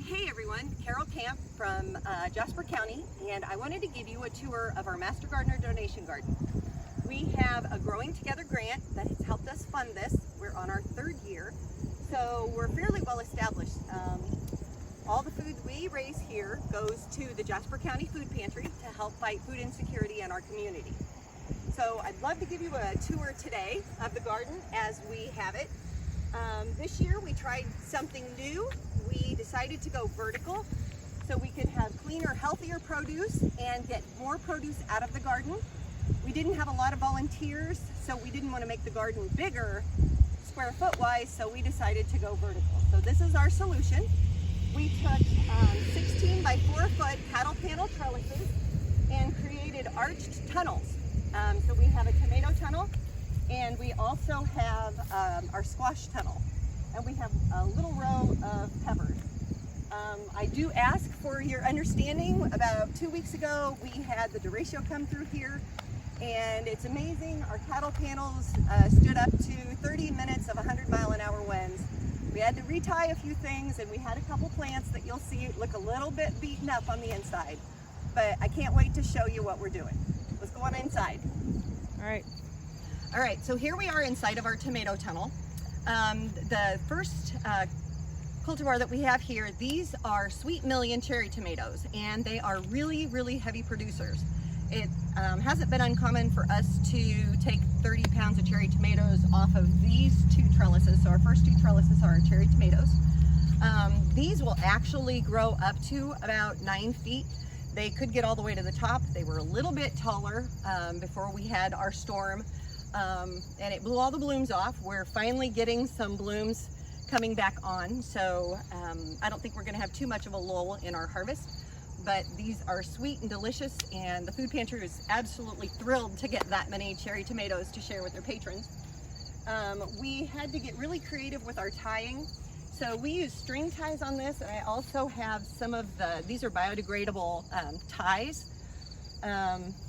Hey everyone, Carol Camp from Jasper County, and I wanted to give you a tour of our Master Gardener donation garden. We have a Growing Together grant that has helped us fund this. We're on our third year, so we're fairly well established. All the food we raise here goes to the Jasper County Food Pantry to help fight food insecurity in our community. So I'd love to give you a tour today of the garden as we have it. This year we tried something new. We decided to go vertical so we could have cleaner, healthier produce and get more produce out of the garden. We didn't have a lot of volunteers, so we didn't want to make the garden bigger square foot wise, so we decided to go vertical. So this is our solution. We took 16 by 4 foot cattle panel trellises and created arched tunnels. So we have a tomato tunnel, and we also have our squash tunnel, and we have a little row of peppers. I do ask for your understanding. About 2 weeks ago, we had the derecho come through here, and it's amazing. Our cattle panels stood up to 30 minutes of 100-mile-an-hour winds. We had to retie a few things, and we had a couple plants that you'll see look a little bit beaten up on the inside. But I can't wait to show you what we're doing. Let's go on inside. All right, so here we are inside of our tomato tunnel. The first cultivar that we have here, these are Sweet Million cherry tomatoes, and they are really, really heavy producers. It hasn't been uncommon for us to take 30 pounds of cherry tomatoes off of these two trellises. So our first two trellises are our cherry tomatoes. These will actually grow up to about 9 feet. They could get all the way to the top. They were a little bit taller before we had our storm, and it blew all the blooms off. We're finally getting some blooms coming back on, so I don't think we're going to have too much of a lull in our harvest. But these are sweet and delicious, and the food pantry is absolutely thrilled to get that many cherry tomatoes to share with their patrons. We had to get really creative with our tying. So we use string ties on this, and I also have some of these are biodegradable ties.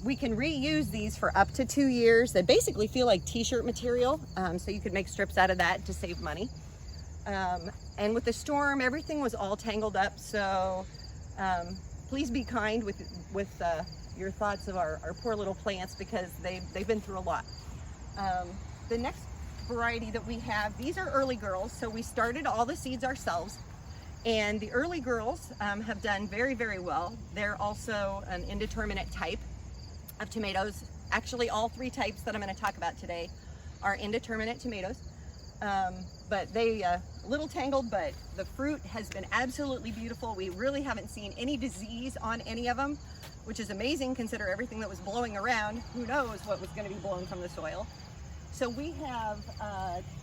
We can reuse these for up to 2 years. They basically feel like t-shirt material, so you could make strips out of that to save money. And with the storm, everything was all tangled up, so please be kind with your thoughts of our poor little plants, because they've been through a lot. The next variety that we have, these are early girls, so we started all the seeds ourselves, and the early girls have done very, very well. They're also an indeterminate type of tomatoes. Actually, all 3 types that I'm going to talk about today are indeterminate tomatoes. But they a little tangled, but the fruit has been absolutely beautiful. We really haven't seen any disease on any of them, which is amazing consider everything that was blowing around. Who knows what was going to be blown from the soil. So we have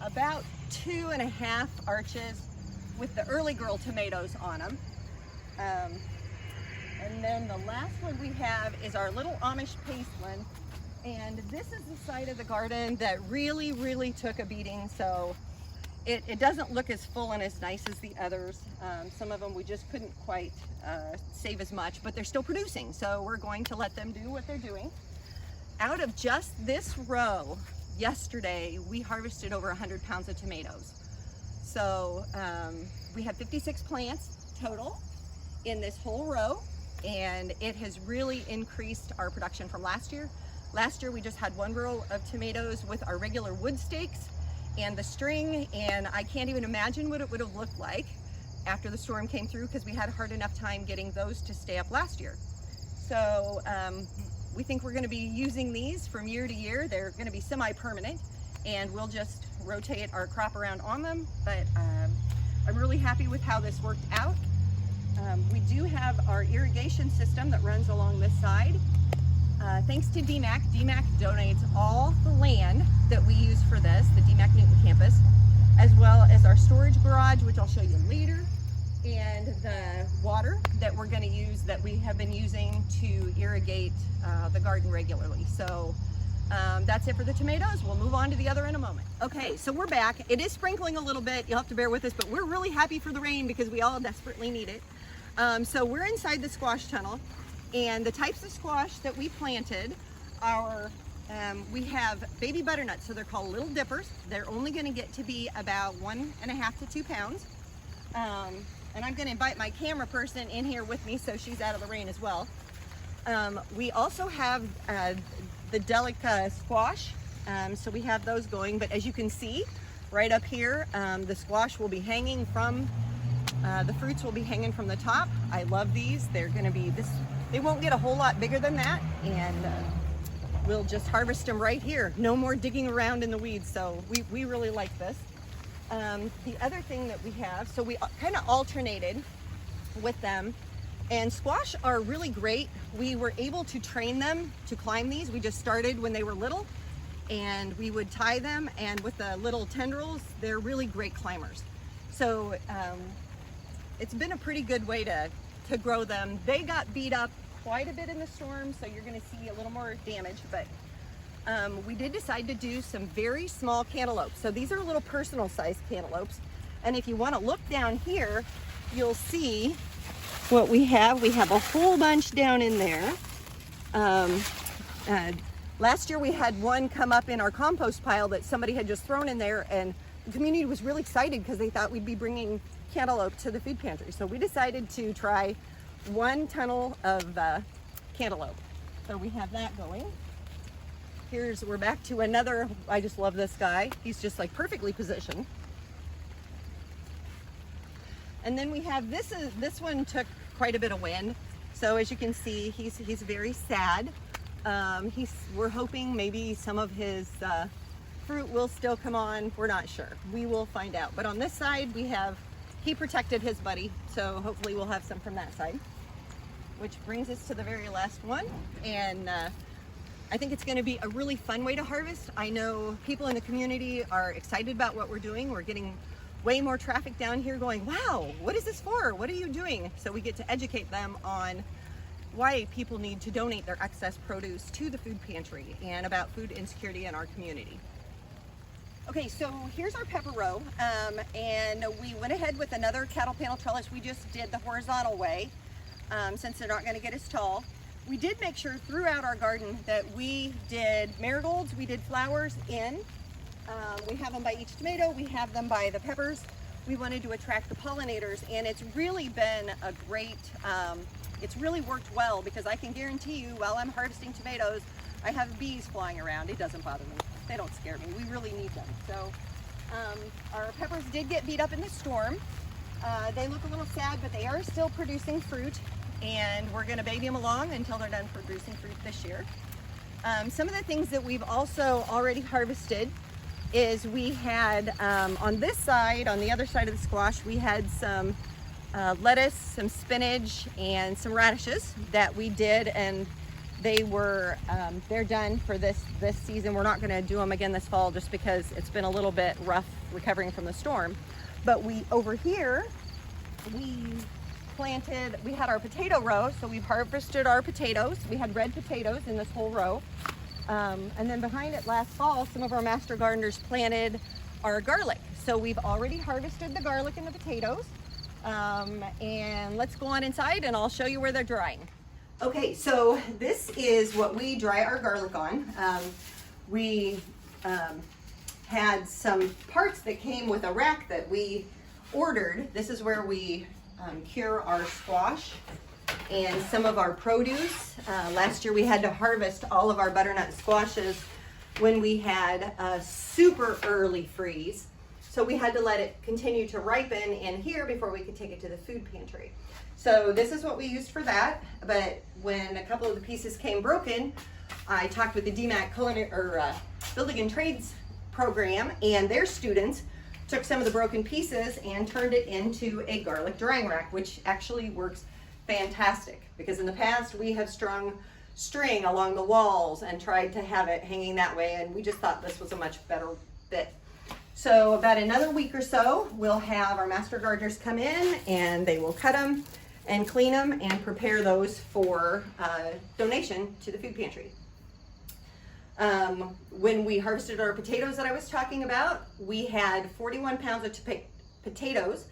about 2.5 arches with the early girl tomatoes on them. And then the last one we have is our little Amish pasteland. And this is the side of the garden that really, really took a beating. So it doesn't look as full and as nice as the others. Some of them we just couldn't quite save as much, but they're still producing. So we're going to let them do what they're doing. Out of just this row, yesterday, we harvested over 100 pounds of tomatoes. So we have 56 plants total in this whole row, and it has really increased our production from last year. Last year we just had 1 row of tomatoes with our regular wood stakes and the string, and I can't even imagine what it would have looked like after the storm came through, because we had a hard enough time getting those to stay up last year. So we think we're going to be using these from year to year. They're going to be semi-permanent, and we'll just rotate our crop around on them. But I'm really happy with how this worked out. We do have our irrigation system that runs along this side. Thanks to DMAC. DMAC donates all the land that we use for this, the DMAC Newton campus, as well as our storage garage, which I'll show you later, and the water that we're going to use, that we have been using to irrigate the garden regularly. So that's it for the tomatoes. We'll move on to the other in a moment. Okay, so we're back. It is sprinkling a little bit. You'll have to bear with us, but we're really happy for the rain because we all desperately need it. So we're inside the squash tunnel, and the types of squash that we planted are, we have baby butternuts, so they're called little dippers. They're only going to get to be about 1.5 to 2 pounds. and I'm going to invite my camera person in here with me so she's out of the rain as well. We also have the Delica squash, so we have those going, but as you can see right up here, the squash will be hanging from, the fruits will be hanging from the top. I love these. They're going to be this, they won't get a whole lot bigger than that, and we'll just harvest them right here. No more digging around in the weeds, so we really like this. The other thing that we have, so we kind of alternated with them, and squash are really great. We were able to train them to climb these. We just started when they were little, and we would tie them, and with the little tendrils, they're really great climbers. So it's been a pretty good way to grow them. They got beat up quite a bit in the storm, so you're gonna see a little more damage, but we did decide to do some very small cantaloupes. So these are little personal sized cantaloupes. And if you wanna look down here, you'll see what we have. We have a whole bunch down in there. Last year we had one come up in our compost pile that somebody had just thrown in there, and the community was really excited because they thought we'd be bringing cantaloupe to the food pantry. So we decided to try one tunnel of cantaloupe. So we have that going. We're back to another, I just love this guy. He's just like perfectly positioned. And then we have this one took quite a bit of wind. So as you can see, he's very sad. We're hoping maybe some of his fruit will still come on. We're not sure. We will find out. But on this side, he protected his buddy. So hopefully we'll have some from that side. Which brings us to the very last one. And I think it's gonna be a really fun way to harvest. I know people in the community are excited about what we're doing. We're getting way more traffic down here going, wow, what is this for? What are you doing? So we get to educate them on why people need to donate their excess produce to the food pantry and about food insecurity in our community. Okay, so here's our pepper row, and we went ahead with another cattle panel trellis. We just did the horizontal way, since they're not gonna get as tall. We did make sure throughout our garden that we did marigolds, we did flowers in. We have them by each tomato, we have them by the peppers. We wanted to attract the pollinators, and it's really been a great, it's really worked well, because I can guarantee you while I'm harvesting tomatoes, I have bees flying around. It doesn't bother me. They don't scare me. We really need them. So our peppers did get beat up in the storm. They look a little sad, but they are still producing fruit, and we're gonna baby them along until they're done producing fruit this year. Some of the things that we've also already harvested is we had, on this side, on the other side of the squash, we had some lettuce, some spinach, and some radishes that we did, and they're done for this season. We're not gonna do them again this fall just because it's been a little bit rough recovering from the storm. But over here, we had our potato row, so we've harvested our potatoes. We had red potatoes in this whole row. And then behind it last fall, some of our master gardeners planted our garlic. So we've already harvested the garlic and the potatoes. And let's go on inside and I'll show you where they're drying. Okay, so this is what we dry our garlic on. We had some parts that came with a rack that we ordered. This is where we cure our squash and some of our produce. Last year we had to harvest all of our butternut squashes when we had a super early freeze. So we had to let it continue to ripen in here before we could take it to the food pantry. So this is what we used for that. But when a couple of the pieces came broken, I talked with the DMAC Building and Trades program, and their students took some of the broken pieces and turned it into a garlic drying rack, which actually works fantastic, because in the past we have strung string along the walls and tried to have it hanging that way, and we just thought this was a much better fit. So about another week or so, we'll have our master gardeners come in and they will cut them and clean them and prepare those for donation to the food pantry. When we harvested our potatoes that I was talking about, we had 41 pounds of potatoes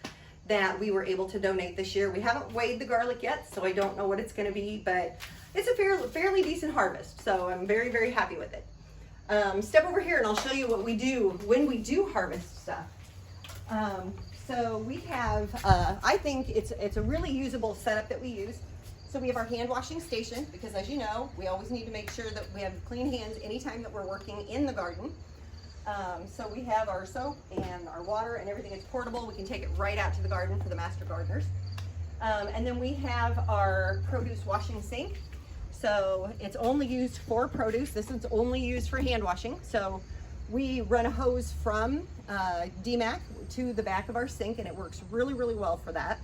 that we were able to donate this year. We haven't weighed the garlic yet, so I don't know what it's gonna be, but it's a fairly decent harvest, so I'm very, very happy with it. Step over here and I'll show you what we do when we do harvest stuff. So we have, I think it's a really usable setup that we use. So we have our hand washing station, because as you know, we always need to make sure that we have clean hands anytime that we're working in the garden. So we have our soap and our water and everything is portable. We can take it right out to the garden for the master gardeners. And then we have our produce washing sink. So it's only used for produce. This is only used for hand washing. So we run a hose from DMAC to the back of our sink, and it works really, really well for that.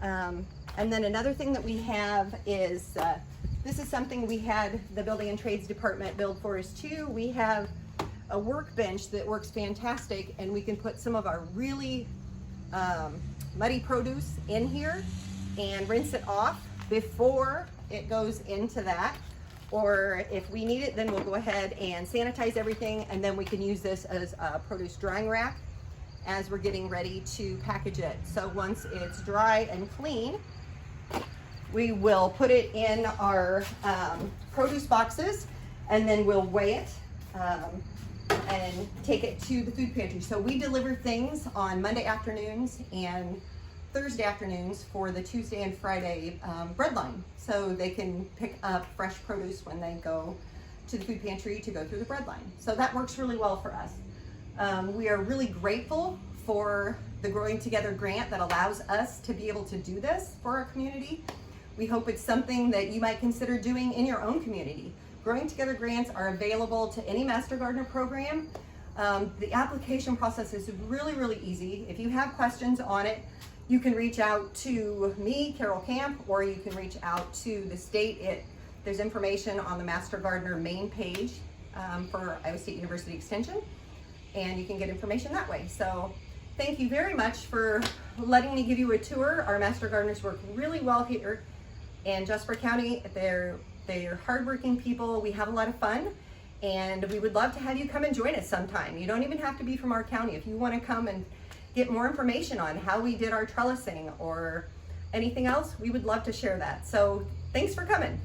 And then another thing that we have is, this is something we had the Building and Trades Department build for us too. We have a workbench that works fantastic, and we can put some of our really muddy produce in here and rinse it off before it goes into that. Or if we need it, then we'll go ahead and sanitize everything, and then we can use this as a produce drying rack as we're getting ready to package it. So once it's dry and clean, we will put it in our produce boxes, and then we'll weigh it and take it to the food pantry. So we deliver things on Monday afternoons and Thursday afternoons for the Tuesday and Friday bread line. So they can pick up fresh produce when they go to the food pantry to go through the bread line. So that works really well for us. We are really grateful for the Growing Together grant that allows us to be able to do this for our community. We hope it's something that you might consider doing in your own community. Growing Together grants are available to any Master Gardener program. The application process is really, really easy. If you have questions on it, you can reach out to me, Carol Camp, or you can reach out to the state. There's information on the Master Gardener main page for Iowa State University Extension, and you can get information that way. So thank you very much for letting me give you a tour. Our Master Gardeners work really well here in Jasper County. They're hardworking people. We have a lot of fun, and we would love to have you come and join us sometime. You don't even have to be from our county. If you want to come and get more information on how we did our trellising or anything else, we would love to share that. So thanks for coming.